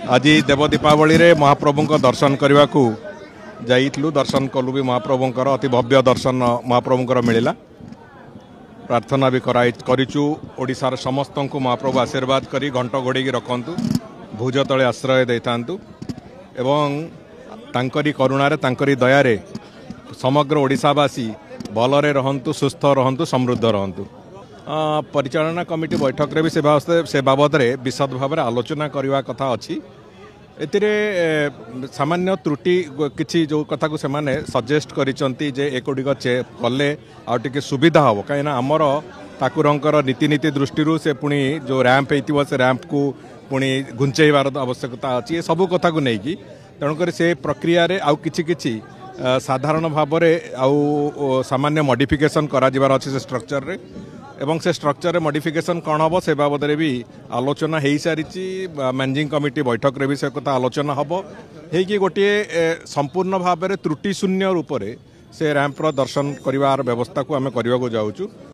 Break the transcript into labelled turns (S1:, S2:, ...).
S1: आज देव दीपावली रे महाप्रभु को दर्शन करने को जाइलु दर्शन कलु भी महाप्रभुंकर अति भव्य दर्शन महाप्रभुंकर मिलला। प्रार्थना भी करिचु ओडिशार समस्त को महाप्रभु आशीर्वाद करी घंट घोड़ी रखंतु भुज तले आश्रय देतांतु एवं तांकरी करुणारे तांकरी दयारे समग्र ओडिशावासी भलरे रहंतु सुस्थ रहंतु समृद्ध रहंतु। परिचालना कमिटी बैठक रे भी से बाबद रे विशद भाव आलोचना करने कथा अच्छी। एतिरे सामान्य त्रुटि किछि जो कथा को सेमाने सजेस्ट करिसंती जे एकोडिक कले आ टिके सुविधा हो कहीं आमर ठाकुरंकर नीति दृष्टि से पुणी जो रैंप होइतिबो से रैंप को पुणी घुंचेबार आवश्यकता अच्छी सब कथा को लेकिन तेणुक से प्रक्रिया रे आउ किछि किछि साधारण भाव में आउ सामान्य मॉडिफिकेशन करा जिबार अछि से स्ट्रक्चर रे एवं से स्ट्रक्चर मॉडिफिकेशन कौन हम से बाबद भी आलोचना हो सारी। मैनेजिंग कमिटी बैठक रे भी से कथा आलोचना हम हो गोटे संपूर्ण भाव में त्रुटि शून्य रूप से रैंपर दर्शन करार व्यवस्था को आम करने को जाऊँ।